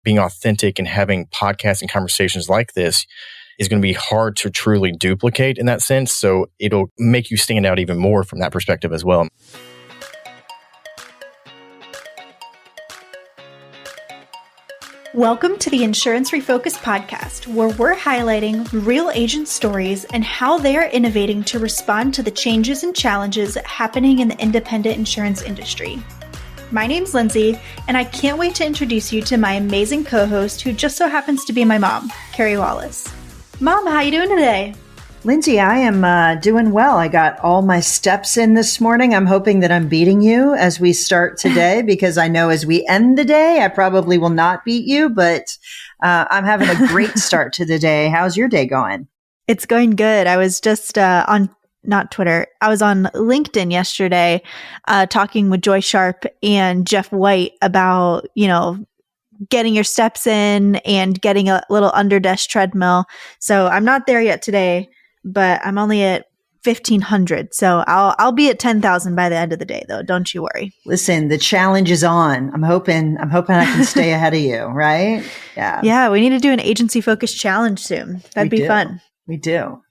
being authentic and having podcasts and conversations like this is going to be hard to truly duplicate in that sense. So it'll make you stand out even more from that perspective as well. Welcome to the Insurance Refocused podcast, where we're highlighting real agent stories and how they are innovating to respond to the changes and challenges happening in the independent insurance industry. My name's Lindsay, and I can't wait to introduce you to my amazing co-host, who just so happens to be my mom, Carey Wallace. Mom, how you doing today? Lindsay, I am doing well. I got all my steps in this morning. I'm hoping that I'm beating you as we start today, because I know as we end the day, I probably will not beat you, but I'm having a great start to the day. How's your day going? It's going good. I was just on, not Twitter, I was on LinkedIn yesterday talking with Joy Sharp and Jeff White about, getting your steps in and getting a little under desk treadmill. So I'm not there yet today, but I'm only at 1,500. So I'll be at 10,000 by the end of the day, though. Don't you worry. Listen, the challenge is on. I'm hoping I can stay ahead of you, right? Yeah. Yeah, we need to do an agency focused challenge soon. That'd be fun. We do.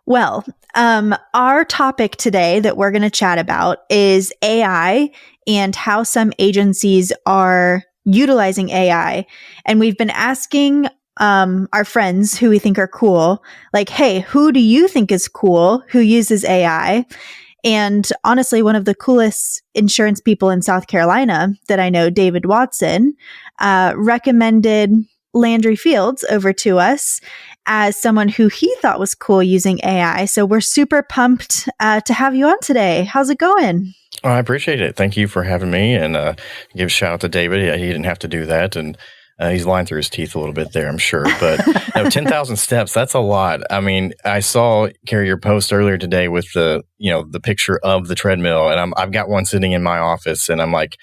Well, our topic today that we're going to chat about is AI and how some agencies are utilizing AI. And we've been asking our friends who we think are cool, like, hey, who do you think is cool who uses AI? And honestly, one of the coolest insurance people in South Carolina that I know, David Watson, recommended Landry Fields over to us as someone who he thought was cool using AI. So we're super pumped to have you on today. How's it going? Oh, I appreciate it. Thank you for having me, and give a shout out to David. He didn't have to do that, and he's lying through his teeth a little bit there, I'm sure. But 10,000 steps, that's a lot. I mean, I saw, Carey, your post earlier today with the picture of the treadmill, and I've got one sitting in my office, and I'm like,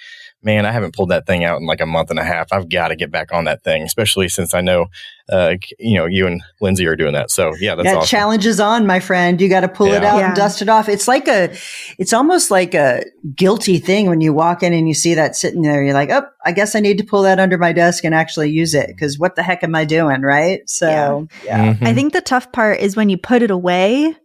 man, I haven't pulled that thing out in like a month and a half. I've got to get back on that thing, especially since I know, you and Lindsay are doing that. So yeah, that's awesome. Challenge is on, my friend. You got to pull it out and dust it off. It's almost like a guilty thing when you walk in and you see that sitting there. You're like, oh, I guess I need to pull that under my desk and actually use it, because what the heck am I doing, right? So yeah. I think the tough part is when you put it away,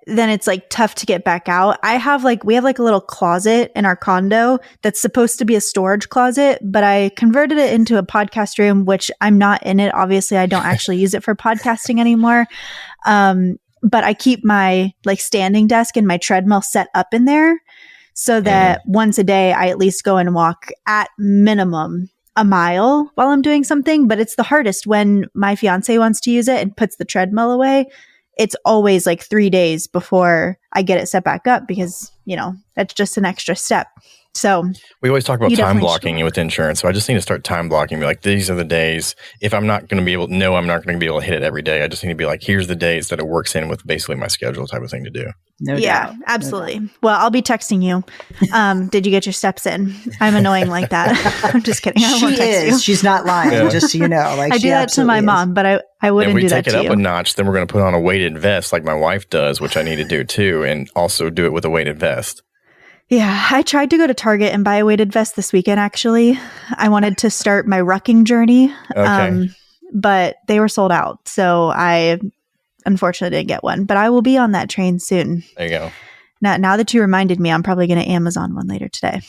then it's like tough to get back out. we have like a little closet in our condo that's supposed to be a storage closet, but I converted it into a podcast room, which I'm not in it. Obviously, I don't actually use it for podcasting anymore. But I keep my like standing desk and my treadmill set up in there so that once a day I at least go and walk at minimum a mile while I'm doing something. But it's the hardest when my fiance wants to use it and puts the treadmill away. It's always like 3 days before I get it set back up, because, that's just an extra step. So we always talk about time blocking with insurance. So I just need to start time blocking. Be like, these are the days. If I'm not going to be able to be able to hit it every day, I just need to be like, here's the days that it works in with basically my schedule type of thing to do. No doubt. Absolutely. No doubt. Well, I'll be texting you. Did you get your steps in? I'm annoying like that. I'm just kidding. I won't text you. She's not lying, just so you know. Like, I do that to my mom, but I wouldn't do that to you. If we take it up a notch, then we're going to put on a weighted vest like my wife does, which I need to do too, and also do it with a weighted vest. Yeah, I tried to go to Target and buy a weighted vest this weekend, actually. I wanted to start my rucking journey, but they were sold out. So I unfortunately didn't get one, but I will be on that train soon. There you go. Now that you reminded me, I'm probably going to Amazon one later today.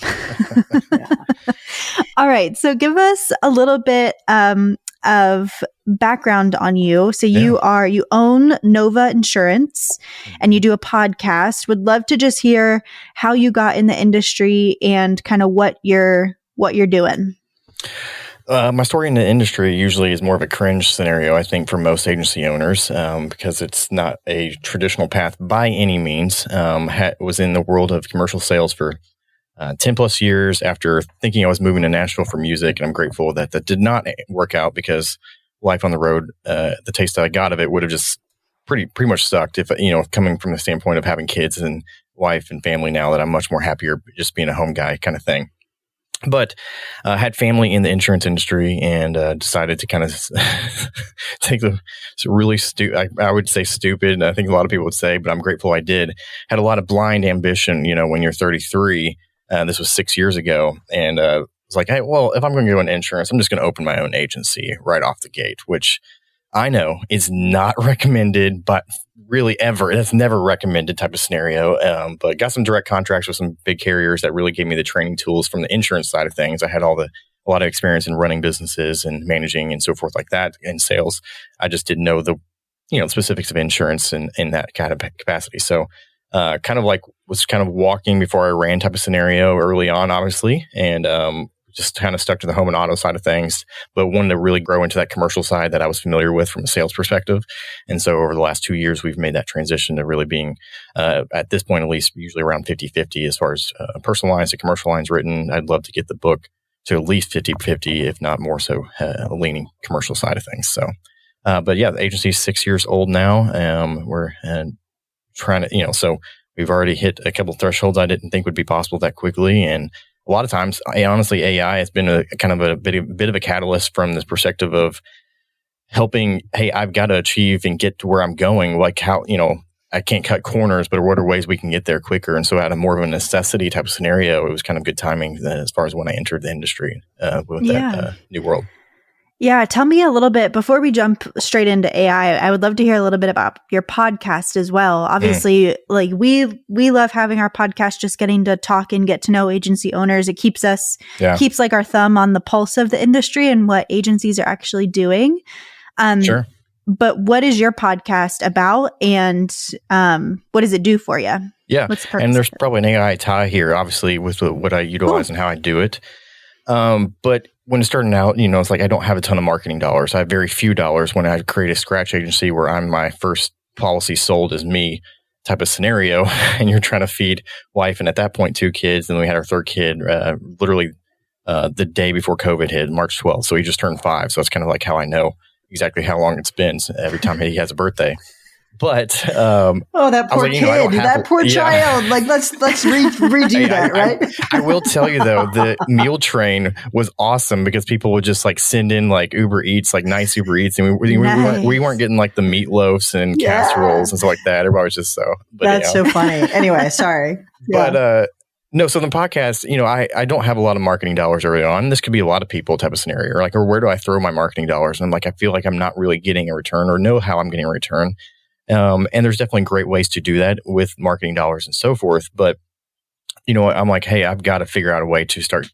All right. So give us a little bit of background on you. So you own Nova Insurance and you do a podcast. Would love to just hear how you got in the industry and kind of what you're doing. My story in the industry usually is more of a cringe scenario, I think, for most agency owners, because it's not a traditional path by any means. Was in the world of commercial sales for 10 plus years after thinking I was moving to Nashville for music. And I'm grateful that did not work out, because life on the road, the taste that I got of it would have just pretty much sucked if, coming from the standpoint of having kids and wife and family now, that I'm much more happier just being a home guy kind of thing. But had family in the insurance industry and decided to kind of take the really I would say stupid, I think a lot of people would say, but I'm grateful I did. Had a lot of blind ambition, when you're 33. This was 6 years ago. And was like, hey, well, if I'm going to go into insurance, I'm just going to open my own agency right off the gate, which I know is not recommended, but really ever. It's never recommended type of scenario. But got some direct contracts with some big carriers that really gave me the training tools from the insurance side of things. I had a lot of experience in running businesses and managing and so forth like that in sales. I just didn't know the specifics of insurance in that kind of capacity. So kind of like was kind of walking before I ran type of scenario early on, obviously, and just kind of stuck to the home and auto side of things, but wanted to really grow into that commercial side that I was familiar with from a sales perspective. And so over the last 2 years, we've made that transition to really being, at this point, at least usually around 50-50 as far as personal lines and commercial lines written. I'd love to get the book to at least 50-50, if not more so, leaning commercial side of things. So, but yeah, the agency is 6 years old now. We're trying to, so we've already hit a couple of thresholds I didn't think would be possible that quickly. And a lot of times, honestly, AI has been a bit of a catalyst from this perspective of helping, hey, I've got to achieve and get to where I'm going. Like how, I can't cut corners, but what are ways we can get there quicker? And so out of more of a necessity type of scenario, it was kind of good timing as far as when I entered the industry with that new world. Yeah. Tell me a little bit before we jump straight into AI. I would love to hear a little bit about your podcast as well. Obviously, like we love having our podcast, just getting to talk and get to know agency owners. It keeps keeps like our thumb on the pulse of the industry and what agencies are actually doing. Sure. But what is your podcast about, and what does it do for you? Yeah. What's the purpose? And there's probably an AI tie here, obviously, with what I utilize and how I do it. But when it's starting out, it's like I don't have a ton of marketing dollars. I have very few dollars when I create a scratch agency where I'm my first policy sold as me type of scenario. And you're trying to feed wife and at that point 2 kids. And we had our 3rd kid literally the day before COVID hit, March 12th. So he just turned 5. So it's kind of like how I know exactly how long it's been every time he has a birthday. But that poor kid, that poor child. Like let's redo that, right? I will tell you though, the meal train was awesome because people would just like send in like Uber Eats, like nice Uber Eats, and we weren't getting like the meatloafs and casseroles and stuff like that. Everybody was just so. That's so funny. Anyway, sorry. Yeah. But no, so the podcast, I don't have a lot of marketing dollars early on. This could be a lot of people type of scenario, or where do I throw my marketing dollars? And I'm like, I feel like I'm not really getting a return or know how I'm getting a return. And there's definitely great ways to do that with marketing dollars and so forth. But, I'm like, hey, I've got to figure out a way to start,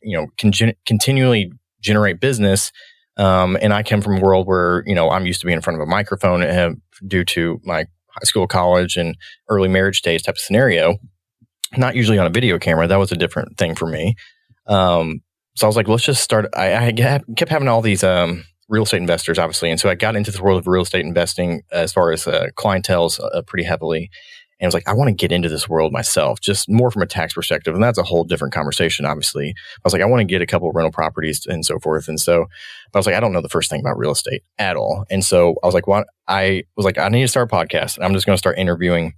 continually generate business. And I come from a world where, I'm used to being in front of a microphone due to my high school, college, and early marriage days type of scenario. Not usually on a video camera. That was a different thing for me. So I was like, let's just start. I kept having all these real estate investors, obviously. And so I got into the world of real estate investing as far as clientele pretty heavily. And I was like, I want to get into this world myself, just more from a tax perspective. And that's a whole different conversation, obviously. I was like, I want to get a couple of rental properties and so forth. And so I was like, I don't know the first thing about real estate at all. And so I was like, I need to start a podcast. I'm just going to start interviewing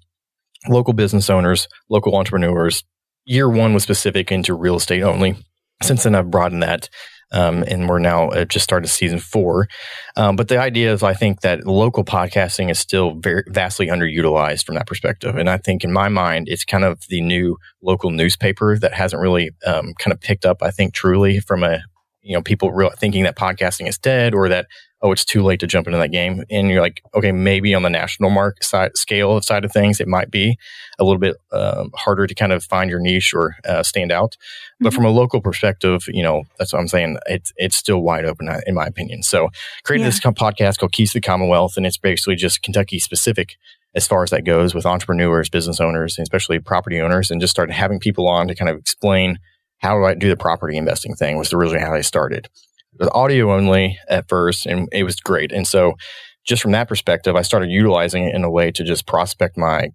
local business owners, local entrepreneurs. Year 1 was specific into real estate only. Since then, I've broadened that. And we're now just started season 4. But the idea is, I think that local podcasting is still very vastly underutilized from that perspective. And I think in my mind, it's kind of the new local newspaper that hasn't really kind of picked up, I think, truly from people thinking that podcasting is dead or that, it's too late to jump into that game. And you're like, okay, maybe on the national market scale of things, it might be a little bit harder to kind of find your niche or stand out. Mm-hmm. But from a local perspective, that's what I'm saying. It's still wide open, in my opinion. So created this podcast called Keys to the Commonwealth, and it's basically just Kentucky specific as far as that goes with entrepreneurs, business owners, and especially property owners, and just started having people on to kind of explain how do I do the property investing thing was originally how I started. It was audio only at first, and it was great. And so just from that perspective, I started utilizing it in a way to just prospect my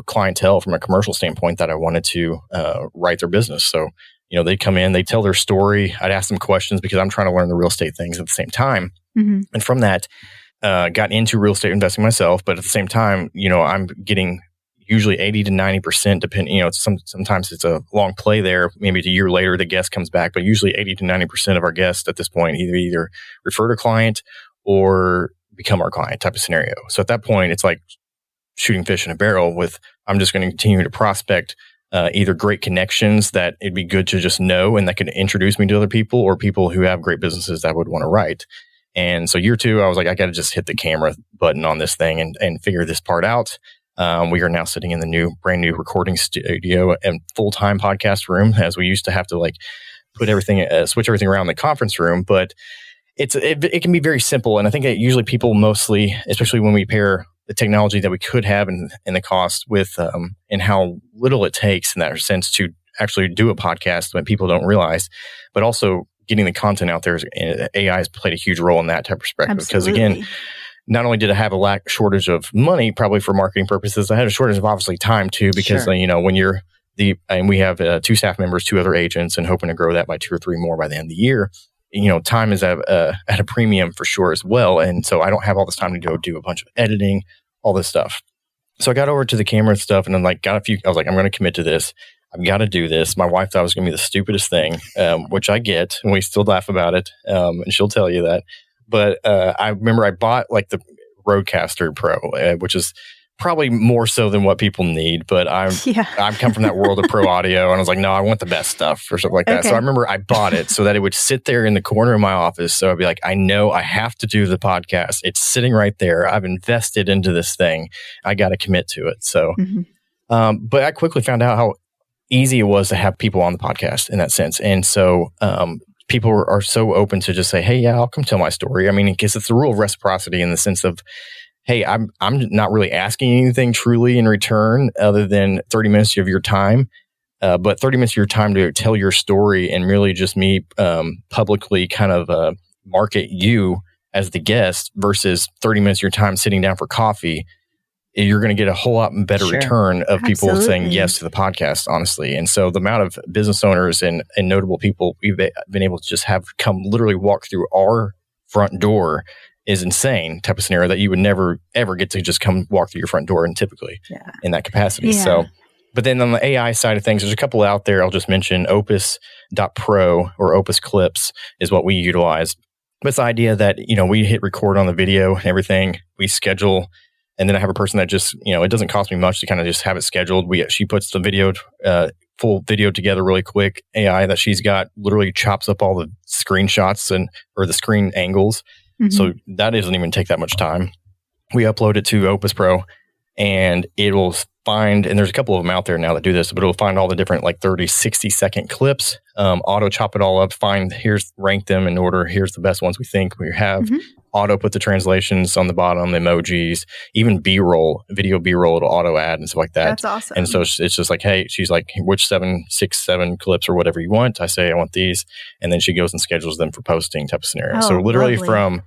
clientele from a commercial standpoint that I wanted to write their business. So, they come in, they tell their story. I'd ask them questions because I'm trying to learn the real estate things at the same time. Mm-hmm. And from that, got into real estate investing myself. But at the same time, I'm getting usually 80 to 90%, depending, sometimes it's a long play there. Maybe a year later, the guest comes back, but usually 80 to 90% of our guests at this point either refer to client or become our client type of scenario. So at that point, it's like shooting fish in a barrel with, I'm just going to continue to prospect either great connections that it'd be good to just know and that could introduce me to other people, or people who have great businesses that would want to write. And so year 2, I was like, I got to just hit the camera button on this thing and figure this part out. We are now sitting in the brand new recording studio and full-time podcast room, as we used to have to like put everything, switch everything around in the conference room. But it can be very simple. And I think that usually people mostly, especially when we pair the technology that we could have and the cost with, and how little it takes in that sense to actually do a podcast when people don't realize, but also getting the content out there. AI has played a huge role in that type of perspective. Absolutely. Because again, not only did I have a shortage of money, probably for marketing purposes, I had a shortage of obviously time too, because Sure. when you're and we have 2 staff members, 2 other agents, and hoping to grow that by 2 or 3 more by the end of the year. Time is at a premium for sure as well. And so I don't have all this time to go do a bunch of editing, all this stuff. So I got over to the camera and stuff, and then I was like, I'm going to commit to this. I've got to do this. My wife thought it was going to be the stupidest thing, which I get, and we still laugh about it. And she'll tell you that. But I remember I bought like the Rodecaster Pro, which is probably more so than what people need. But I've come from that world of pro audio, and I was like, no, I want the best stuff or something like that. Okay. So I remember I bought it so that it would sit there in the corner of my office. So I'd be like, I know I have to do the podcast. It's sitting right there. I've invested into this thing. I got to commit to it. So, but I quickly found out how easy it was to have people on the podcast in that sense. And so, people are so open to just say, hey, yeah, I'll come tell my story. I mean, because it's the rule of reciprocity in the sense of, hey, I'm not really asking anything truly in return other than 30 minutes of your time. But 30 minutes of your time to tell your story and really just me publicly kind of market you as the guest versus 30 minutes of your time sitting down for coffee. You're going to get a whole lot better Sure. return of people Absolutely. saying yes to the podcast, honestly. And so the amount of business owners and notable people we've been able to just have come literally walk through our front door is insane type of scenario that you would never, ever get to just come walk through your front door and typically in that capacity. Yeah. So, but then on the AI side of things, there's a couple out there. I'll just mention Opus.pro or Opus Clips is what we utilize. But it's the idea that, we hit record on the video and everything, we schedule. And then I have a person that just, it doesn't cost me much to kind of just have it scheduled. She puts the video, full video together really quick. AI that she's got literally chops up all the screenshots or the screen angles. So that doesn't even take that much time. We upload it to Opus Pro, and it will find, and there's a couple of them out there now that do this, but it'll find all the different 30, 60-second clips, auto chop it all up, rank them in order. Here's the best ones we think we have. Auto put the translations on the bottom, the emojis, even B-roll, video B-roll, it'll auto add and stuff like that. That's awesome. And so it's just like, hey, she's like, which 7 clips or whatever you want? I say, I want these. And then she goes and schedules them for posting type of scenario. Oh, so literally lovely. from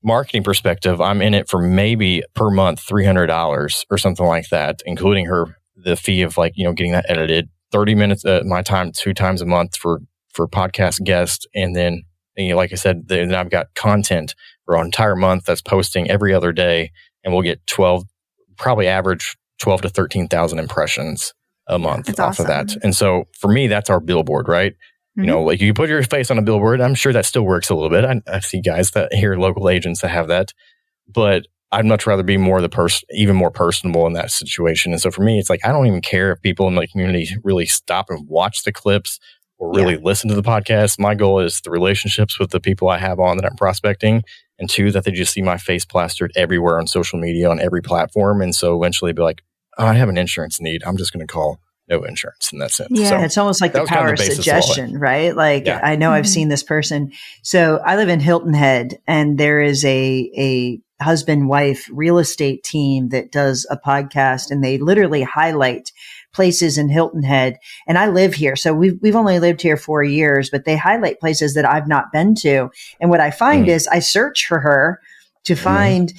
marketing perspective, I'm in it for maybe per month, $300 or something like that, including the fee of getting that edited, 30 minutes of my time, 2 times a month for podcast guests. And then, like I said, then I've got content for an entire month that's posting every other day, and we'll get probably average 12 to 13,000 impressions a month That's off of awesome. that. And so for me, that's our billboard, right? You put your face on a billboard. I'm sure that still works a little bit. I see guys local agents that have that, but I'd much rather be even more personable in that situation. And so for me, it's like, I don't even care if people in the community really stop and watch the clips or really listen to the podcast. My goal is the relationships with the people I have on that I'm prospecting, and 2, that they just see my face plastered everywhere on social media, on every platform. And so eventually be like, oh, I have an insurance need. I'm just going to call No Insurance in that sense. Yeah. So It's almost like the was kind power of of the basis of all suggestion, right? Like, Yeah. I know I've seen this person. So I live in Hilton Head, and there is a husband-wife real estate team that does a podcast, and they literally highlight places in Hilton Head. And I live here. So we've only lived here 4 years, but they highlight places that I've not been to. And what I find is I search for her to find,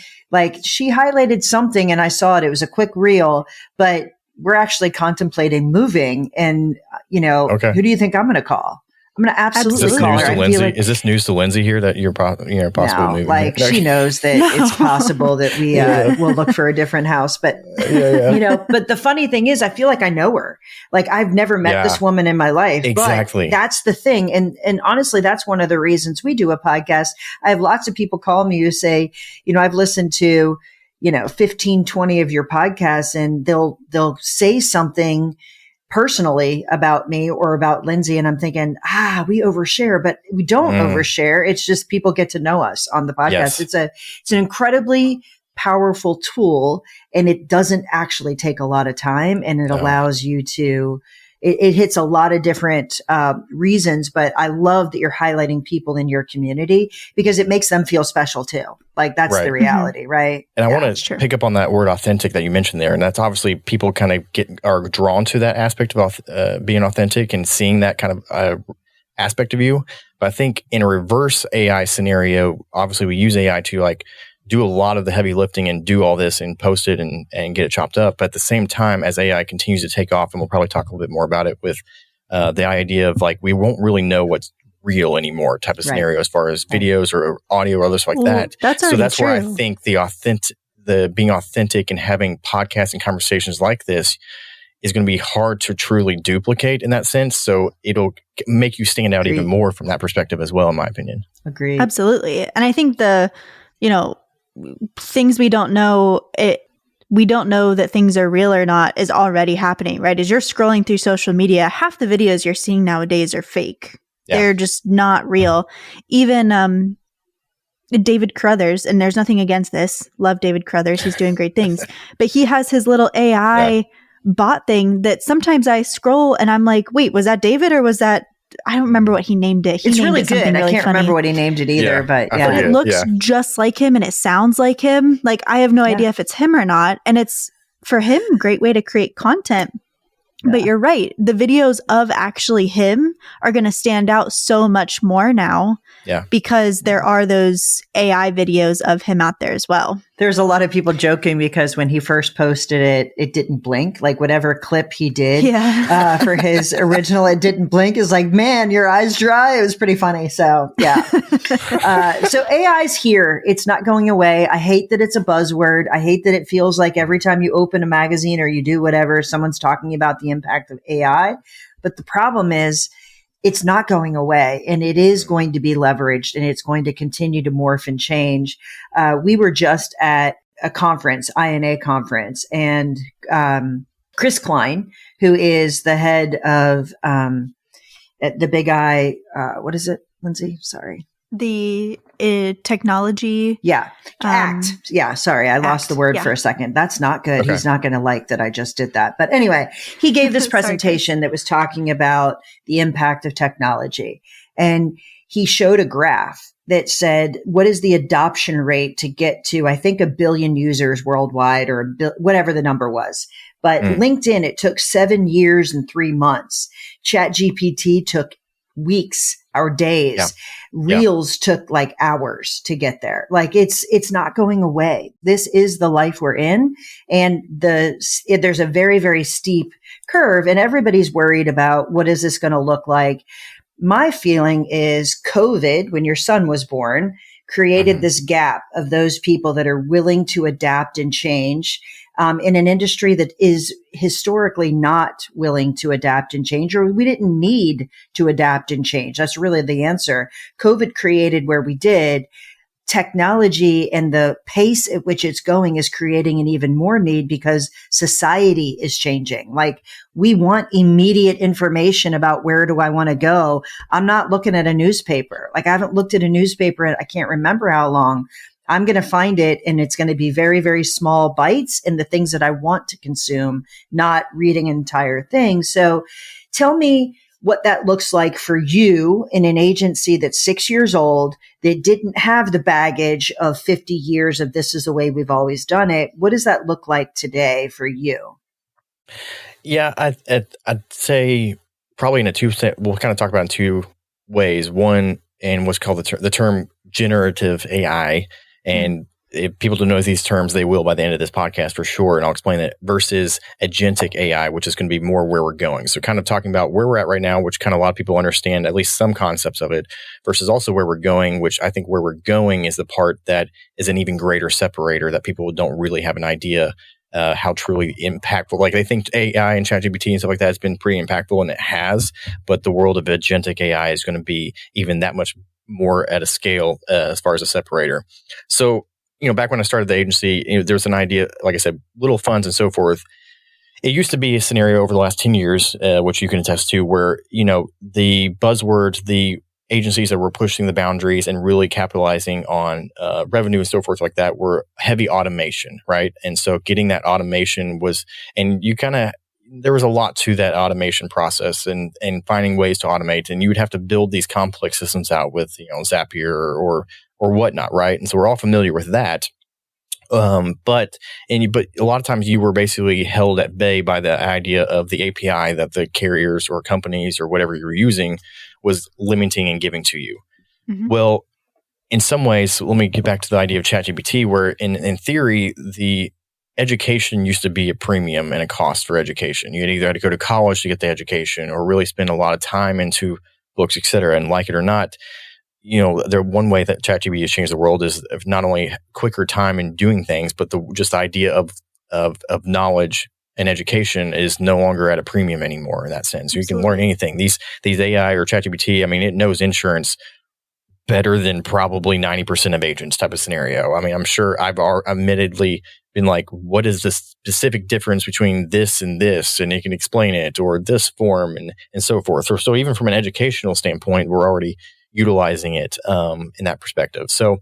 she highlighted something and I saw it. It was a quick reel, but we're actually contemplating moving. And, who do you think I'm going to call? I'm going to absolutely Is this call news her. to I feel Lindsay? like, Is this news to Lindsay here that you're possibly moving? she knows that it's possible that we will look for a different house. But but the funny thing is, I feel like I know her. Like, I've never met this woman in my life. Exactly. But that's the thing, and honestly, that's one of the reasons we do a podcast. I have lots of people call me who say, I've listened to 15, 20 of your podcasts, and they'll say something personally about me or about Lindsay. And I'm thinking, we overshare, but we don't overshare. It's just people get to know us on the podcast. Yes. It's an incredibly powerful tool, and it doesn't actually take a lot of time, and it allows you to, it hits a lot of different reasons, but I love that you're highlighting people in your community because it makes them feel special too. Like that's the reality, right? And I want to pick up on that word authentic that you mentioned there. And that's obviously people kind of are drawn to that aspect of being authentic and seeing that kind of aspect of you. But I think in a reverse AI scenario, obviously we use AI to like do a lot of the heavy lifting and do all this and post it and get it chopped up. But at the same time, as AI continues to take off, and we'll probably talk a little bit more about it with the idea of like, we won't really know what's real anymore type of scenario as far as videos or audio or others like that. So that's where I think the being authentic and having podcasts and conversations like this is going to be hard to truly duplicate in that sense. So it'll make you stand out even more from that perspective as well, in my opinion. Agreed. Absolutely. And I think things we don't know, we don't know that things are real or not is already happening, right? As you're scrolling through social media, half the videos you're seeing nowadays are fake. Yeah. They're just not real. Even David Crothers, and there's nothing against this. Love David Crothers. He's doing great things. But he has his little AI bot thing that sometimes I scroll and I'm like, wait, was that David or was that, I don't remember what he named it. It's really good. I can't remember what he named it either, but it looks just like him and it sounds like him. Like I have no idea if it's him or not. And it's for him, great way to create content. Yeah. But you're right. The videos of actually him are going to stand out so much more now because there are those AI videos of him out there as well. There's a lot of people joking because when he first posted it, it didn't blink. Like whatever clip he did for his original, it didn't blink. It's like, man, your eyes dry. It was pretty funny. So so AI's here. It's not going away. I hate that it's a buzzword. I hate that it feels like every time you open a magazine or you do whatever, someone's talking about the impact of AI. But the problem is, it's not going away, and it is going to be leveraged, and it's going to continue to morph and change. We were just at a conference, INA conference, and Chris Klein, who is the head of the Big I, what is it, Lindsay? Sorry. The technology. ACT. Sorry. I lost the word for a second. That's not good. Okay. He's not going to like that I just did that. But anyway, he gave this presentation that was talking about the impact of technology. And he showed a graph that said, what is the adoption rate to get to, I think, 1 billion users worldwide or whatever the number was. But LinkedIn, it took 7 years and 3 months. ChatGPT took weeks or days. Reels took like hours to get there. Like it's not going away. This is the life we're in. And there's a very, very steep curve, and everybody's worried about what is this going to look like. My feeling is COVID, when your son was born, created this gap of those people that are willing to adapt and change in an industry that is historically not willing to adapt and change, or we didn't need to adapt and change. That's really the answer. COVID created where we did. Technology and the pace at which it's going is creating an even more need because society is changing. Like we want immediate information about where do I want to go. I'm not looking at a newspaper. Like I haven't looked at a newspaper in I can't remember how long. I'm going to find it and it's going to be very, very small bites and the things that I want to consume, not reading an entire thing. So tell me what that looks like for you in an agency that's 6 years old, that didn't have the baggage of 50 years of this is the way we've always done it. What does that look like today for you? Yeah, I'd say probably we'll kind of talk about it in 2 ways. One, and what's called the term generative AI. And if people don't know these terms, they will by the end of this podcast for sure. And I'll explain that versus agentic AI, which is going to be more where we're going. So kind of talking about where we're at right now, which kind of a lot of people understand at least some concepts of it, versus also where we're going, which I think where we're going is the part that is an even greater separator that people don't really have an idea how truly impactful. Like they think AI and ChatGPT and stuff like that has been pretty impactful, and it has. But the world of agentic AI is going to be even that much more at a scale as far as a separator. So, back when I started the agency, there was an idea, like I said, little funds and so forth. It used to be a scenario over the last 10 years, which you can attest to, where, the buzzwords, the agencies that were pushing the boundaries and really capitalizing on revenue and so forth like that were heavy automation, right? And so getting that automation there was a lot to that automation process and finding ways to automate. And you would have to build these complex systems out with, Zapier or whatnot, right? And so we're all familiar with that. But a lot of times you were basically held at bay by the idea of the API that the carriers or companies or whatever you were using was limiting and giving to you. Mm-hmm. Well, in some ways, let me get back to the idea of ChatGPT, where in theory, the education used to be a premium and a cost for education. You either had to go to college to get the education or really spend a lot of time into books, et cetera, and like it or not, the one way that ChatGPT has changed the world is not only quicker time in doing things, but just the idea of knowledge and education is no longer at a premium anymore in that sense. You can learn anything. These AI or ChatGPT, it knows insurance better than probably 90% of agents type of scenario. I'm sure I've admittedly been like, what is the specific difference between this and this? And it can explain it, or this form and so forth. So even from an educational standpoint, we're already utilizing it in that perspective. So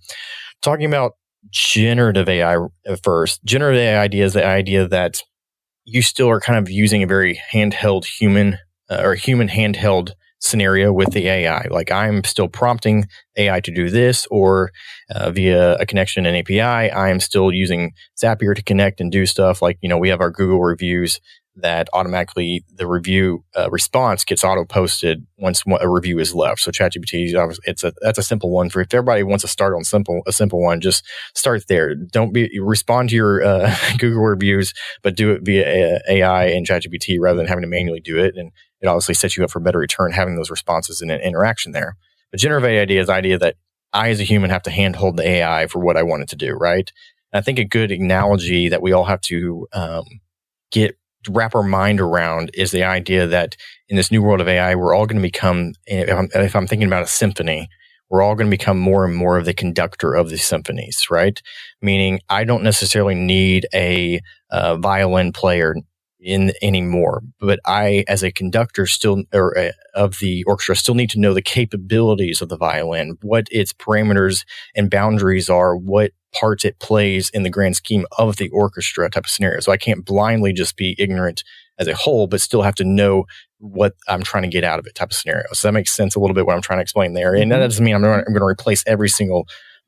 talking about generative AI first, generative AI idea is the idea that you still are kind of using a very handheld human handheld scenario with the AI. Like I'm still prompting AI to do this, or via a connection and API, I am still using Zapier to connect and do stuff. Like, we have our Google reviews that automatically the review response gets auto-posted once a review is left. So ChatGPT, that's a simple one for if everybody wants to start on a simple one, just start there. Respond to your Google reviews, but do it via AI and ChatGPT rather than having to manually do it. And it obviously sets you up for better return having those responses and an interaction there. But generative AI idea is the idea that I as a human have to handhold the AI for what I want it to do, right? And I think a good analogy that we all have to wrap our mind around is the idea that in this new world of AI, we're all going to become, if I'm thinking about a symphony, we're all going to become more and more of the conductor of the symphonies, right? Meaning I don't necessarily need a violin player in anymore, but I, as a conductor of the orchestra, still need to know the capabilities of the violin, what its parameters and boundaries are, what parts it plays in the grand scheme of the orchestra type of scenario. So I can't blindly just be ignorant as a whole, but still have to know what I'm trying to get out of it type of scenario. So that makes sense a little bit what I'm trying to explain there. And that doesn't mean I'm going to replace every single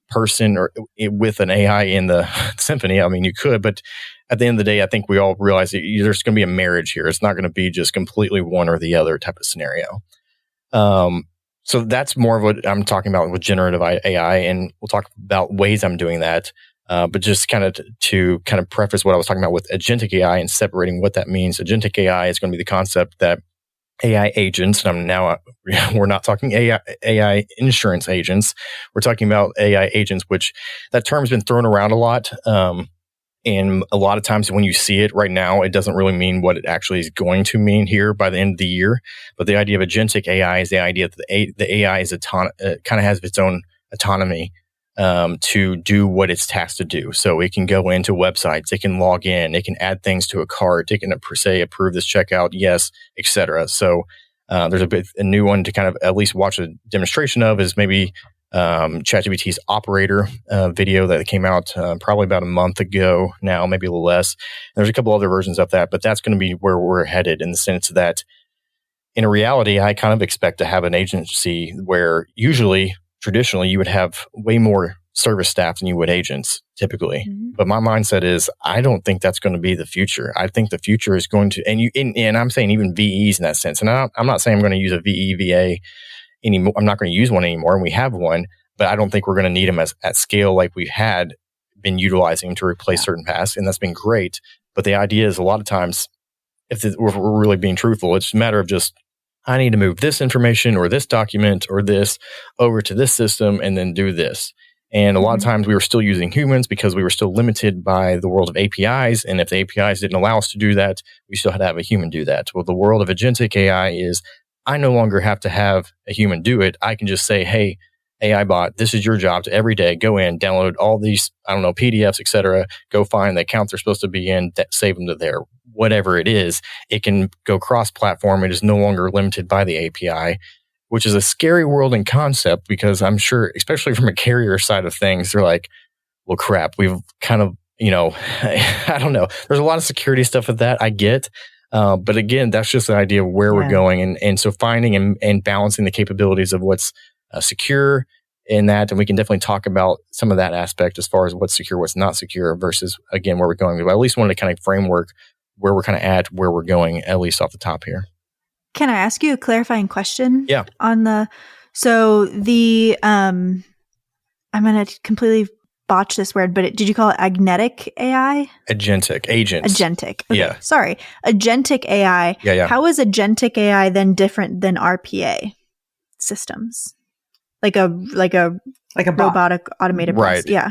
person or with an AI in the symphony. You could, but at the end of the day, I think we all realize that there's going to be a marriage here. It's not going to be just completely one or the other type of scenario. So that's more of what I'm talking about with generative AI, and we'll talk about ways I'm doing that. But just kind of to preface what I was talking about with agentic AI and separating what that means. Agentic AI is going to be the concept that AI agents, and we're not talking AI insurance agents. We're talking about AI agents, which that term's been thrown around a lot. And a lot of times when you see it right now, it doesn't really mean what it actually is going to mean here by the end of the year. But the idea of agentic AI is the idea that the AI is kind of has its own autonomy to do what it's tasked to do. So it can go into websites, it can log in, it can add things to a cart, it can say approve this checkout, yes, etc. So there's a new one to kind of at least watch a demonstration of is maybe ChatGPT's operator video that came out probably about a month ago now, maybe a little less. There's a couple other versions of that, but that's going to be where we're headed in the sense that in reality, I kind of expect to have an agency where traditionally, you would have way more service staff than you would agents typically. Mm-hmm. But my mindset is, I don't think that's going to be the future. I think the future is going to, and I'm saying even VEs in that sense. And I'm not saying I'm going to use a VA anymore. I'm not going to use one anymore, and we have one, but I don't think we're going to need them at scale like we've been utilizing to replace certain tasks, and that's been great. But the idea is a lot of times, if we're really being truthful, it's a matter of just, I need to move this information or this document or this over to this system and then do this. And a lot of times we were still using humans because we were still limited by the world of APIs. And if the APIs didn't allow us to do that, we still had to have a human do that. Well, the world of agentic AI is, I no longer have to have a human do it. I can just say, hey, AI bot, this is your job to every day go in, download all these, PDFs, etc. Go find the account they're supposed to be in, save them to there. whatever it is, it can go cross-platform. It is no longer limited by the API, which is a scary world in concept because I'm sure, especially from a carrier side of things, they're like, well, crap, we've kind of, I don't know. There's a lot of security stuff with that I get. But again, that's just the idea of where we're going. And so finding and balancing the capabilities of what's secure in that. And we can definitely talk about some of that aspect as far as what's secure, what's not secure versus, again, where we're going. But I at least wanted to kind of framework where we're kind of at, where we're going, at least off the top here. Can I ask you a clarifying question? Yeah. I'm going to completely botch this word, but did you call it agnetic AI? Agents. Agentic. Okay, yeah. Sorry. Agentic AI. Yeah. How is agentic AI then different than RPA systems? Like a robotic automated process. Right. Yeah.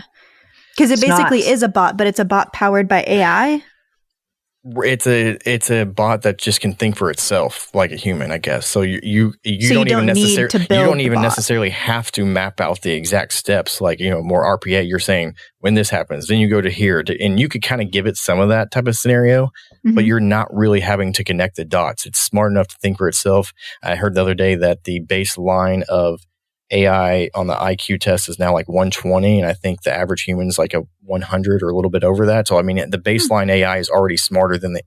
Because it basically is a bot, but it's a bot powered by AI. It's a bot that just can think for itself like a human, I guess. So you don't even necessarily have to map out the exact steps like, more RPA. You're saying when this happens, then you go to here and you could kind of give it some of that type of scenario, but you're not really having to connect the dots. It's smart enough to think for itself. I heard the other day that the baseline of AI on the IQ test is now like 120, and I think the average human is like a 100 or a little bit over that. So I mean, the baseline AI is already smarter than the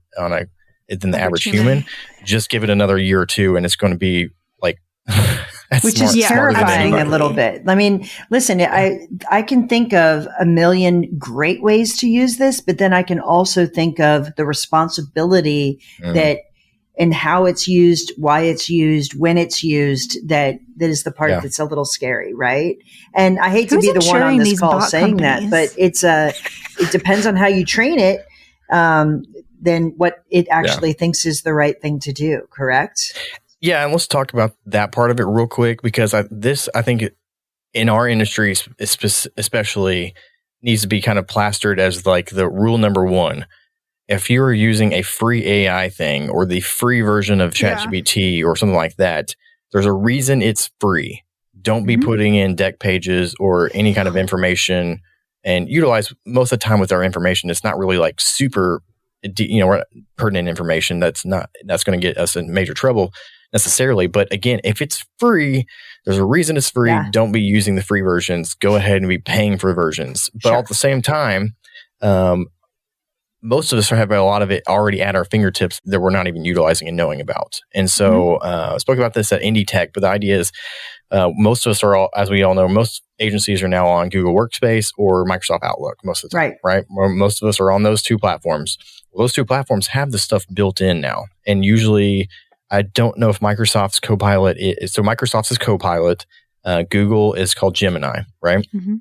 average human. Just give it another year or two, and it's going to be like, which is terrifying a little bit. I mean, listen, I can think of a million great ways to use this, but then I can also think of the responsibility that. And how it's used, why it's used, when it's used, that is the part that's a little scary, right? And I hate to be the one on this call saying that, but it depends on how you train it, then what it actually thinks is the right thing to do, correct? Yeah, and let's talk about that part of it real quick, because I think in our industry especially needs to be kind of plastered as like the rule number one. If you're using a free AI thing or the free version of ChatGPT or something like that, there's a reason it's free. Don't be putting in deck pages or any kind of information, and utilize most of the time with our information. It's not really like super, pertinent information that's going to get us in major trouble necessarily. But again, if it's free, there's a reason it's free. Yeah. Don't be using the free versions. Go ahead and be paying for versions. But at the same time, most of us have a lot of it already at our fingertips that we're not even utilizing and knowing about. And so I spoke about this at Indie Tech, but the idea is most of us are, as we all know, most agencies are now on Google Workspace or Microsoft Outlook most of the time, right? Most of us are on those two platforms. Well, those two platforms have the stuff built in now. And usually, I don't know if Microsoft's Copilot is, so Microsoft's is Copilot, Google is called Gemini, right? Mm-hmm.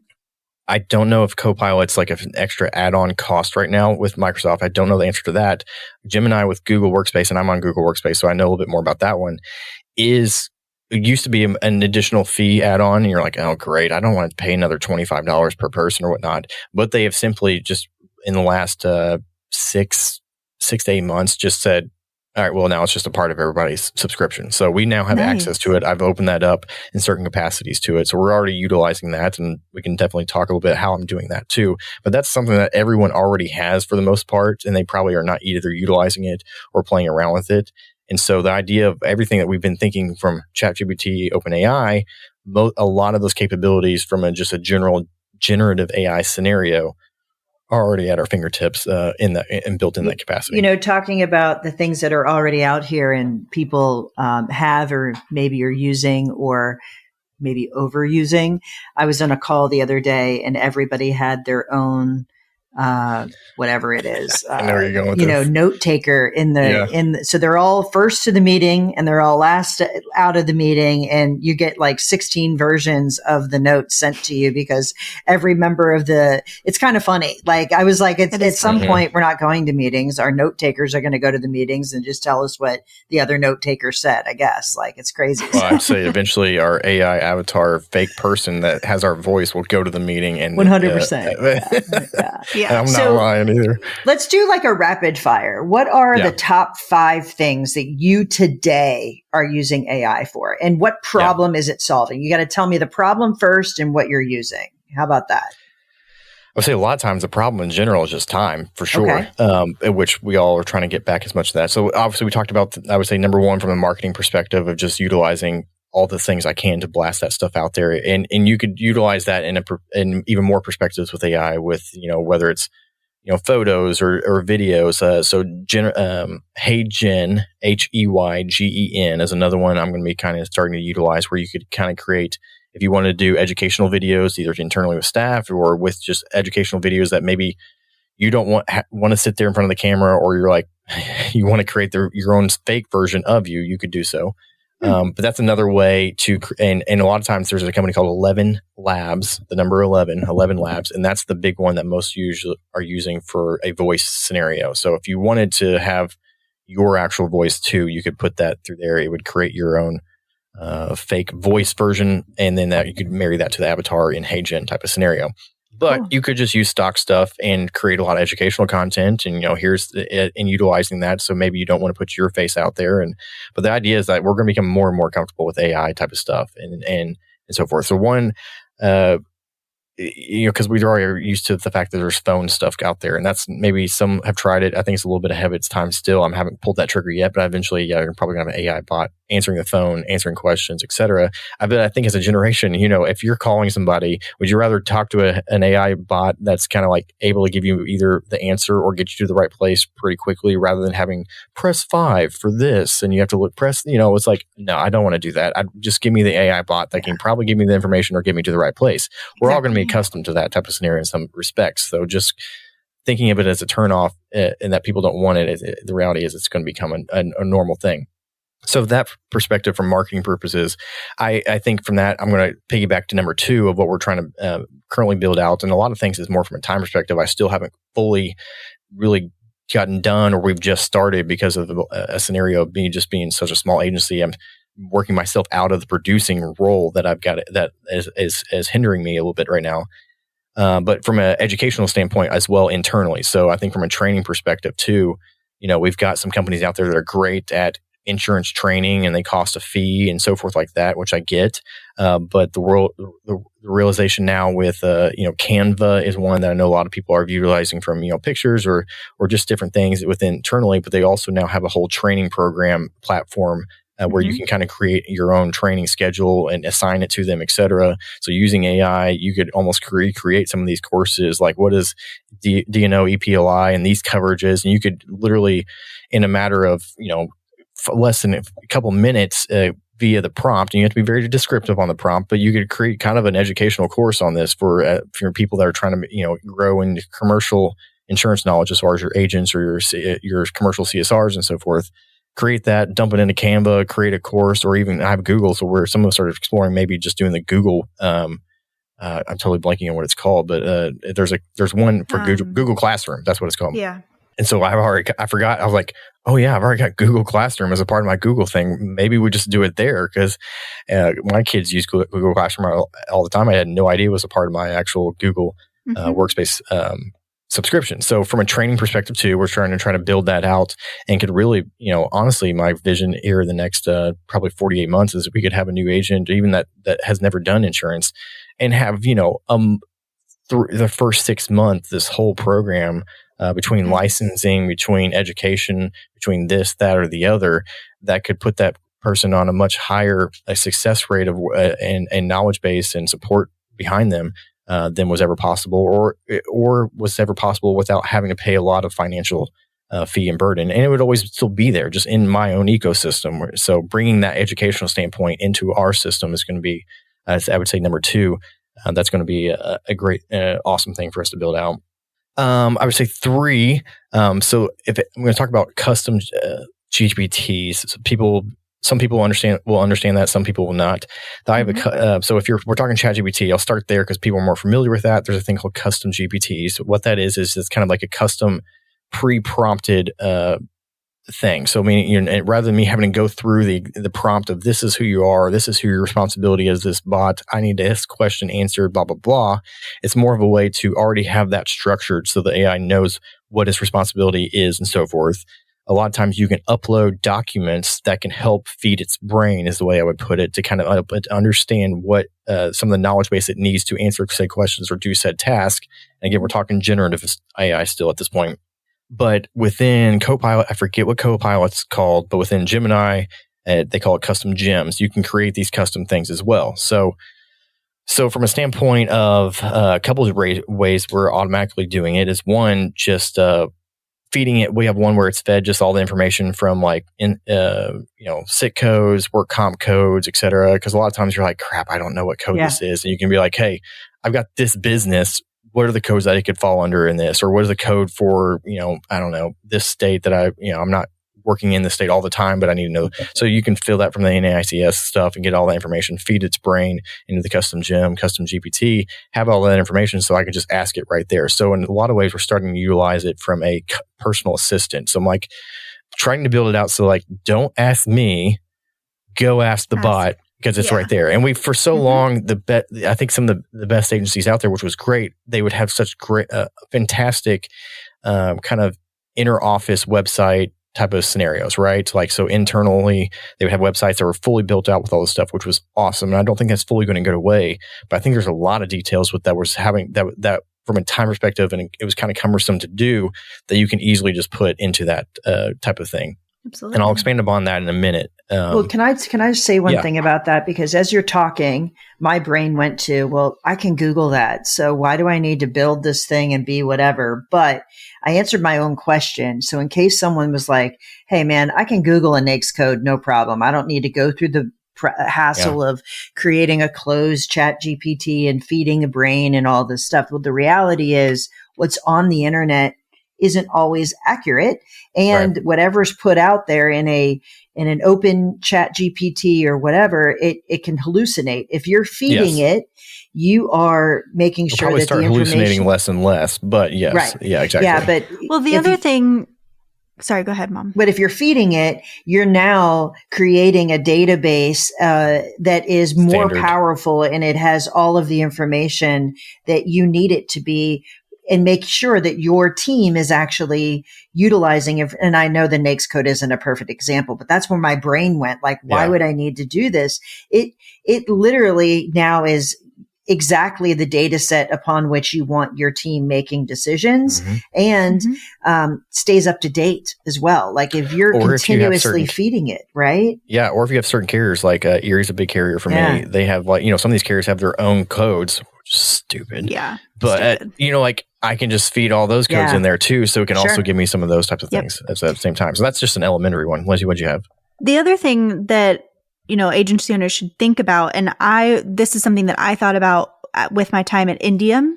I don't know if Copilot's like an extra add-on cost right now with Microsoft. I don't know the answer to that. Gemini with Google Workspace, and I'm on Google Workspace, so I know a little bit more about that one, it used to be an additional fee add-on, and you're like, oh, great. I don't want to pay another $25 per person or whatnot. But they have simply just in the last 6 to 8 months just said, all right, well, now it's just a part of everybody's subscription. So we now have access to it. I've opened that up in certain capacities to it. So we're already utilizing that, and we can definitely talk a little bit how I'm doing that too. But that's something that everyone already has for the most part, and they probably are not either utilizing it or playing around with it. And so the idea of everything that we've been thinking from ChatGPT, OpenAI, a lot of those capabilities from just a general generative AI scenario are already at our fingertips and built in that capacity. Talking about the things that are already out here and people have or maybe are using or maybe overusing. I was on a call the other day and everybody had their own whatever it is, I know where you're going with this. Note taker in the, so they're all first to the meeting and they're all last out of the meeting, and you get like 16 versions of the notes sent to you because every member of it's kind of funny. Like I was like, at some point we're not going to meetings. Our note takers are going to go to the meetings and just tell us what the other note taker said, I guess. Like it's crazy. Well, I'd say eventually our AI avatar fake person that has our voice will go to the meeting and 100%. Yeah. I'm not lying either. Let's do like a rapid fire. What are the top 5 things that you today are using AI for? And what problem is it solving? You got to tell me the problem first and what you're using. How about that? would say a lot of times the problem in general is just time, for sure, in which we all are trying to get back as much of that. So obviously we talked about, I would say, number one, from a marketing perspective of just utilizing all the things I can to blast that stuff out there. And you could utilize that in even more perspectives with AI, with, whether it's, photos or videos. So HeyGen, HeyGen is another one I'm going to be kind of starting to utilize, where you could kind of create, if you want to do educational videos, either internally with staff or with just educational videos that maybe you don't want to sit there in front of the camera, or you're like, you want to create your own fake version of you could do so. But that's another way to, and a lot of times there's a company called 11 Labs, the number 11 Labs, and that's the big one that most usually are using for a voice scenario. So if you wanted to have your actual voice too, you could put that through there. It would create your own fake voice version, and then that you could marry that to the avatar in HeyGen type of scenario. But you could just use stock stuff and create a lot of educational content, and and utilizing that. So maybe you don't want to put your face out there, but the idea is that we're going to become more and more comfortable with AI type of stuff and so forth. So one, because we already used to the fact that there's phone stuff out there, and that's maybe some have tried it. I think it's a little bit ahead of its time still. I haven't pulled that trigger yet, but eventually, you're probably going to have an AI bot answering the phone, answering questions, etc. I think as a generation, if you're calling somebody, would you rather talk to an AI bot that's kind of like able to give you either the answer or get you to the right place pretty quickly, rather than having press 5 for this and you have to press, it's like, no, I don't want to do that. Just give me the AI bot that can probably give me the information or get me to the right place. We're all going to be accustomed to that type of scenario in some respects. So just thinking of it as a turnoff and that people don't want it, the reality is it's going to become a normal thing. So that perspective from marketing purposes, I think from that, I'm going to piggyback to number 2 of what we're trying to currently build out. And a lot of things is more from a time perspective. I still haven't fully really gotten done, or we've just started because of a scenario of being such a small agency. I'm working myself out of the producing role that I've got that is hindering me a little bit right now. But from an educational standpoint as well internally. So I think from a training perspective too, we've got some companies out there that are great at insurance training, and they cost a fee and so forth like that, which I get. But the realization now with, Canva is one that I know a lot of people are utilizing from, pictures or just different things within internally, but they also now have a whole training program platform where you can kind of create your own training schedule and assign it to them, et cetera. So using AI, you could almost recreate some of these courses, like what is D&O, EPLI, and these coverages. And you could literally, in a matter of, less than a couple minutes via the prompt, and you have to be very descriptive on the prompt, but you could create kind of an educational course on this for people that are trying to, grow in commercial insurance knowledge as far as your agents or your commercial CSRs and so forth. Create that, dump it into Canva, create a course, or even I have Google. So where some of us started exploring maybe just doing the Google. I'm totally blanking on what it's called, but there's one for Google Classroom. That's what it's called. Yeah. And so I forgot. I was like, oh yeah, I've already got Google Classroom as a part of my Google thing. Maybe we just do it there, because my kids use Google Classroom all the time. I had no idea it was a part of my actual Google Workspace subscription. So from a training perspective too, we're trying to build that out, and could really, honestly, my vision here in the next probably 48 months is we could have a new agent, even that has never done insurance, and have, the first 6 months, this whole program between licensing, between education, between this, that, or the other, that could put that person on a much higher success rate of and knowledge base and support behind them than was ever possible, or was ever possible without having to pay a lot of financial fee and burden. And it would always still be there, just in my own ecosystem. So bringing that educational standpoint into our system is going to be, I would say, number 2. That's going to be a great, awesome thing for us to build out. I would say 3. So I'm going to talk about custom GPTs. Some people will understand that. Some people will not. I have so if we're talking ChatGPT, I'll start there because people are more familiar with that. There's a thing called custom GPTs. What that is it's kind of like a custom pre-prompted thing. So meaning, rather than me having to go through the prompt of this is who you are, this is who your responsibility is, this bot, I need this question answered, blah, blah, blah. It's more of a way to already have that structured so the AI knows what its responsibility is and so forth. a lot of times you can upload documents that can help feed its brain, is the way I would put it, to kind of help it understand what some of the knowledge base it needs to answer said questions or do said task. And again, we're talking generative AI still at this point. But within Copilot, I forget what Copilot's called, but within Gemini, they call it custom gems. You can create these custom things as well. So from a standpoint of a couple of ways we're automatically doing it is one, just feeding it. We have one where it's fed just all the information from like SIT codes, work comp codes, et cetera. Because a lot of times you're like, crap, I don't know what code this is. And you can be like, hey, I've got this business. What are the codes that it could fall under in this? Or what is the code for, I don't know, this state that I'm not working in the state all the time, but I need to know. So you can fill that from the NAICS stuff and get all that information, feed its brain into the custom gem, custom GPT, have all that information so I could just ask it right there. So in a lot of ways, we're starting to utilize it from a personal assistant. So I'm like trying to build it out. So like, don't ask me, go ask the bot. Because it's right there. And for so long, I think some of the best agencies out there, which was great, they would have such great, fantastic kind of inner office website type of scenarios, right? So internally, they would have websites that were fully built out with all this stuff, which was awesome. And I don't think that's fully going to go away. But I think there's a lot of details with that was having that from a time perspective, and it was kind of cumbersome to do, that you can easily just put into that type of thing. Absolutely. And I'll expand upon that in a minute. Well, can I say one thing about that? Because as you're talking, my brain went to, well, I can Google that. So why do I need to build this thing and be whatever? But I answered my own question. So in case someone was like, hey, man, I can Google a NAICS code, no problem. I don't need to go through the hassle of creating a closed chat GPT and feeding the brain and all this stuff. Well, the reality is what's on the internet isn't always accurate. And whatever's put out there in an open chat GPT or whatever, it can hallucinate. If you're feeding it, you are making sure that the information hallucinating less and less. But yes, yeah, exactly. Yeah, but the other thing. Sorry, go ahead, Mom. But if you're feeding it, you're now creating a database that is more powerful, and it has all of the information that you need it to be, and make sure that your team is actually utilizing it. And I know the NAICS code isn't a perfect example, but that's where my brain went. Like, why would I need to do this? It literally now is exactly the data set upon which you want your team making decisions, and stays up to date as well. Like if you're continuously feeding it, right? Yeah. Or if you have certain carriers, like Erie's a big carrier for me. They have some of these carriers have their own codes, which is stupid. Yeah. But, I can just feed all those codes in there too. So it can also give me some of those types of things at the same time. So that's just an elementary one. Lindsay, what'd you have? The other thing that, agency owners should think about, and this is something that I thought about with my time at Indium,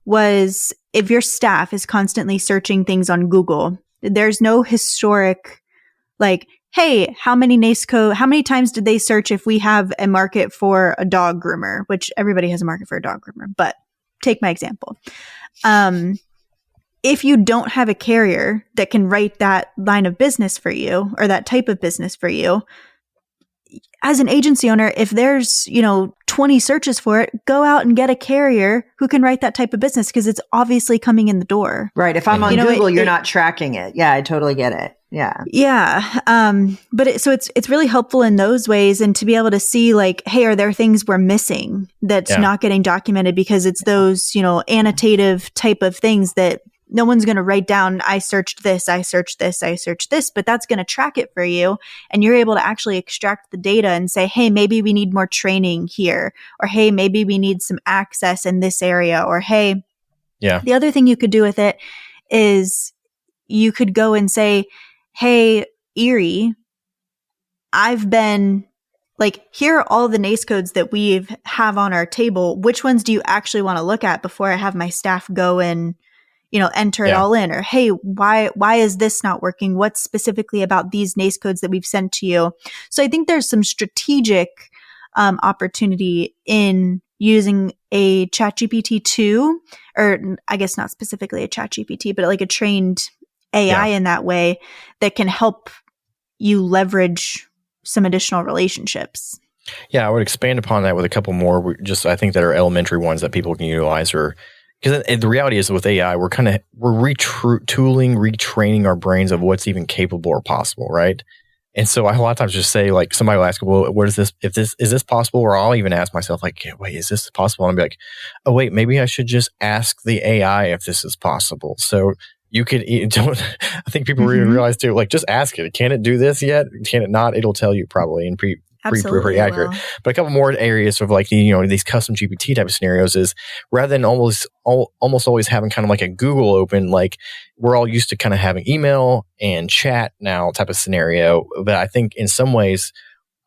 was if your staff is constantly searching things on Google, there's no historic, like, hey, how many times did they search if we have a market for a dog groomer, which everybody has a market for a dog groomer, but take my example. If you don't have a carrier that can write that line of business for you or that type of business for you, as an agency owner, if there's, 20 searches for it, go out and get a carrier who can write that type of business, because it's obviously coming in the door. Right. If I'm on Google, you're not tracking it. Yeah, I totally get it. Yeah. Yeah. But it's really helpful in those ways, and to be able to see like, hey, are there things we're missing that's not getting documented, because it's those, annotative type of things that no one's going to write down, I searched this, but that's going to track it for you. And you're able to actually extract the data and say, hey, maybe we need more training here, or hey, maybe we need some access in this area, or hey, the other thing you could do with it is you could go and say, hey, Erie, I've been like, here are all the NAICS codes that we have on our table. Which ones do you actually want to look at before I have my staff go and enter it all in? Or, hey, why is this not working? What's specifically about these NAICS codes that we've sent to you? So I think there's some strategic opportunity in using a ChatGPT 2, or I guess not specifically a ChatGPT, but like a trained AI in that way that can help you leverage some additional relationships. Yeah, I would expand upon that with a couple more. I think that are elementary ones that people can utilize, or Because the reality is with AI, we're retooling, retraining our brains of what's even capable or possible, right? And so I a lot of times just say, like, somebody will ask, well, what is this? Is this possible? Or I'll even ask myself, like, wait, is this possible? And I'll be like, oh, wait, maybe I should just ask the AI if this is possible. So you could, I think people really realize too, like, just ask it. Can it do this yet? Can it not? It'll tell you probably and pretty accurate. But a couple more areas of, like, these custom GPT type of scenarios is, rather than almost always having kind of like a Google open, like we're all used to kind of having email and chat now type of scenario. But I think in some ways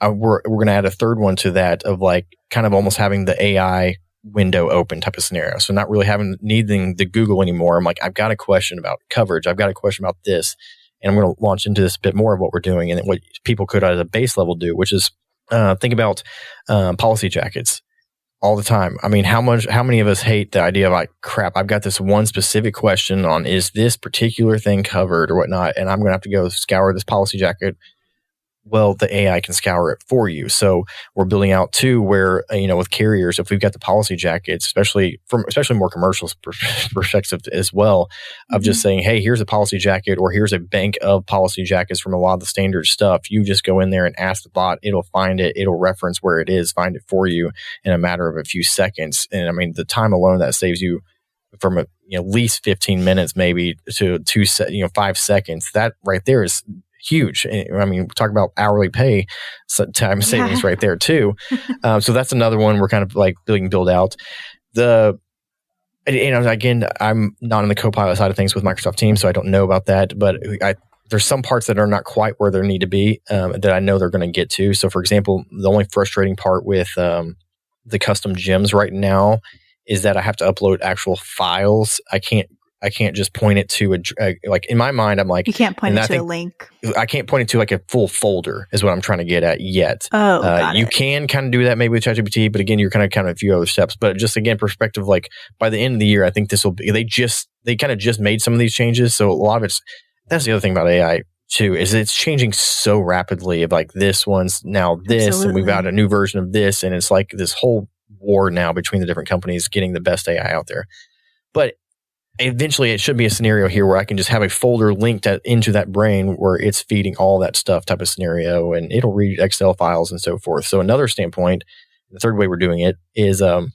we're going to add a third one to that of, like, kind of almost having the AI window open type of scenario. So not really needing the Google anymore. I'm like, I've got a question about coverage. I've got a question about this. And I'm going to launch into this a bit more of what we're doing and what people could at a base level do, which is think about policy jackets all the time. I mean, how many of us hate the idea of, like, crap, I've got this one specific question on, is this particular thing covered or whatnot, and I'm going to have to go scour this policy jacket. Well, the AI can scour it for you. So we're building out too, where, with carriers, if we've got the policy jackets, especially more commercial perspective as well, of just saying, hey, here's a policy jacket, or here's a bank of policy jackets from a lot of the standard stuff. You just go in there and ask the bot, it'll find it, it'll reference where it is, find it for you in a matter of a few seconds. And I mean, the time alone that saves you from at least 15 minutes, maybe to 5 seconds, that right there is huge. I mean, talk about hourly pay, time savings right there too. So that's another one we're kind of like build out. Again, I'm not on the Copilot side of things with Microsoft Teams, so I don't know about that. But there's some parts that are not quite where they need to be that I know they're going to get to. So, for example, the only frustrating part with the custom gems right now is that I have to upload actual files. I can't just point it to like, in my mind, I'm like, you can't point it to a link. I can't point it to, like, a full folder is what I'm trying to get at yet. Oh, you can kind of do that maybe with ChatGPT, but again, you're kind of a few other steps. But just again, perspective, like, by the end of the year, I think this will be, they kind of just made some of these changes. So a lot of that's the other thing about AI too, is it's changing so rapidly, of like, this one's now this, Absolutely. And we've got a new version of this. And it's like this whole war now between the different companies getting the best AI out there. But eventually, it should be a scenario here where I can just have a folder linked into that brain where it's feeding all that stuff type of scenario, and it'll read Excel files and so forth. So another standpoint, the third way we're doing it is we're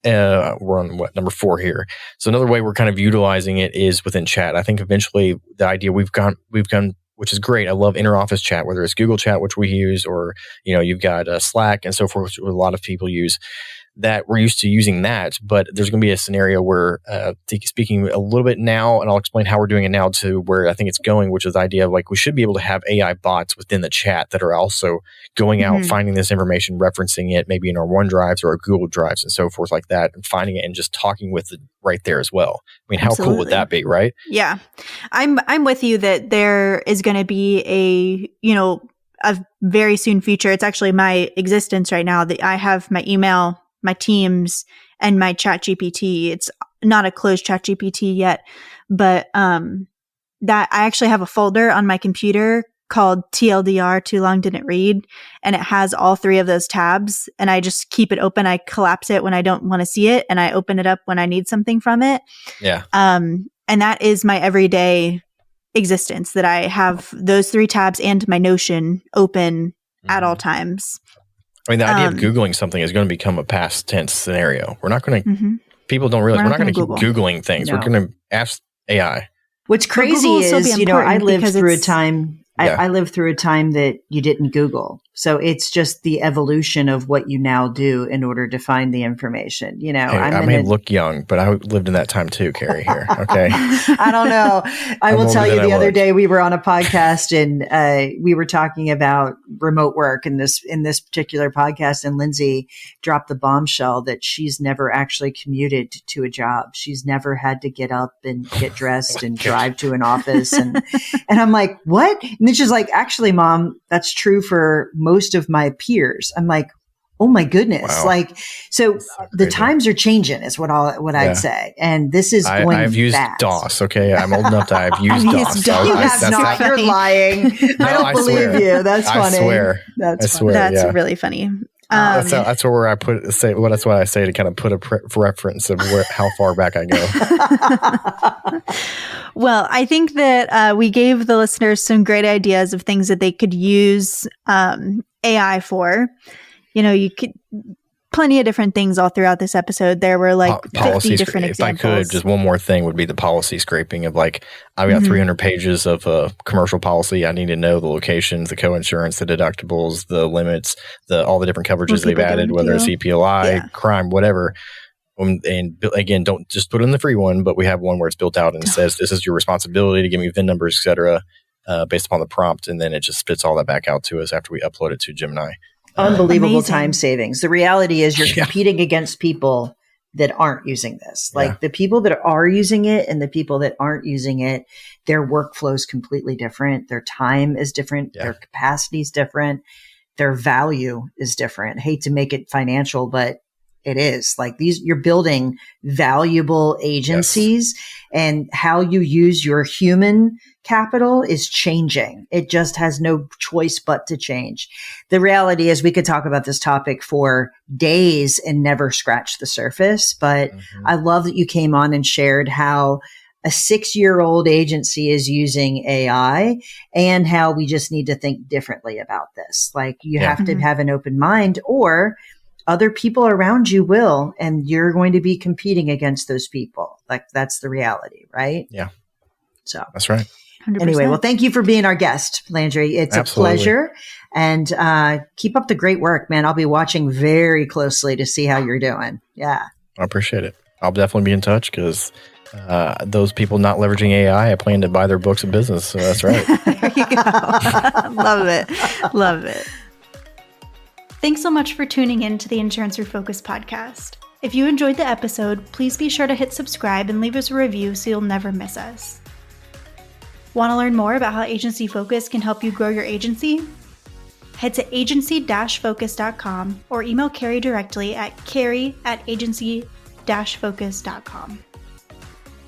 on number 4 here. So another way we're kind of utilizing it is within chat. I think eventually the idea we've gone, which is great. I love interoffice chat, whether it's Google Chat, which we use, or you've got Slack and so forth, which a lot of people use. That we're used to using that, but there's going to be a scenario where, speaking a little bit now, and I'll explain how we're doing it now to where I think it's going, which is the idea of, like, we should be able to have AI bots within the chat that are also going out, finding this information, referencing it, maybe in our OneDrives or our Google Drives and so forth like that, and finding it and just talking with it right there as well. I mean, how cool would that be, right? Yeah. I'm with you that there is going to be a very soon future. It's actually my existence right now that I have my email, my Teams, and my ChatGPT. It's not a closed ChatGPT yet, but that I actually have a folder on my computer called TLDR, Too Long Didn't Read, and it has all 3 of those tabs, and I just keep it open. I collapse it when I don't want to see it, and I open it up when I need something from it. Yeah. And that is my everyday existence, that I have those 3 tabs and my Notion open at all times. I mean, the idea of Googling something is going to become a past tense scenario. We're not going to, people don't realize, we're not going to keep Googling things. No. We're going to ask AI. What's crazy is, I lived through a time, I lived through a time that you didn't Google. So it's just the evolution of what you now do in order to find the information. Hey, I may look young, but I lived in that time too, Carey, here. Okay. I don't know. I will tell you, the other day we were on a podcast and we were talking about remote work in this particular podcast, and Lindsay dropped the bombshell that she's never actually commuted to a job. She's never had to get up and get dressed and drive to an office. And I'm like, what? And then she's like, actually, Mom, that's true for most of my peers. I'm like, oh my goodness. Wow. Like, so the times are changing is what I'd say. And this is going I've used fast. DOS. Okay. I'm old enough to have used DOS. You have not. You're lying. No, I don't believe you. That's funny. I swear. That's really funny. That's where I that's what I say to kind of put a reference of how far back I go. Well, I think that we gave the listeners some great ideas of things that they could use AI for. You could plenty of different things all throughout this episode. There were like 50 different examples. If I could, just one more thing would be the policy scraping of like, I've got 300 pages of commercial policy. I need to know the locations, the co-insurance, the deductibles, the limits, all the different coverages they've added, whether it's CPLI, crime, whatever. And again, don't just put in the free one, but we have one where it's built out and says, this is your responsibility to give me VIN numbers, et cetera, based upon the prompt. And then it just spits all that back out to us after we upload it to Gemini. Unbelievable Amazing. Time savings. The reality is you're competing against people that aren't using this. Like the people that are using it and the people that aren't using it, their workflow is completely different. Their time is different. Their capacity is different. Their value is different. I hate to make it financial, but it is. Like you're building valuable agencies and how you use your human capital is changing. It just has no choice but to change. The reality is we could talk about this topic for days and never scratch the surface, but I love that you came on and shared how a 6-year-old agency is using AI and how we just need to think differently about this. Like you have to have an open mind, or other people around you will, and you're going to be competing against those people. Like that's the reality, right? Yeah. So that's right. 100%. Anyway, well, thank you for being our guest, Landry. It's Absolutely. a pleasure, and keep up the great work, man. I'll be watching very closely to see how you're doing. Yeah. I appreciate it. I'll definitely be in touch because those people not leveraging AI, I plan to buy their books of business. So that's right. There you go. Love it. Love it. Thanks so much for tuning in to the Insurance Refocused podcast. If you enjoyed the episode, please be sure to hit subscribe and leave us a review so you'll never miss us. Want to learn more about how Agency Focus can help you grow your agency? Head to agency-focus.com or email Carey directly at carey@agency-focus.com.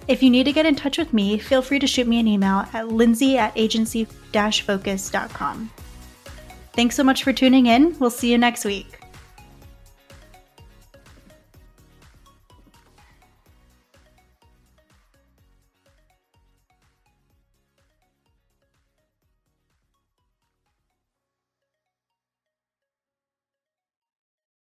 If you need to get in touch with me, feel free to shoot me an email at lindsay@agency-focus.com. Thanks so much for tuning in. We'll see you next week.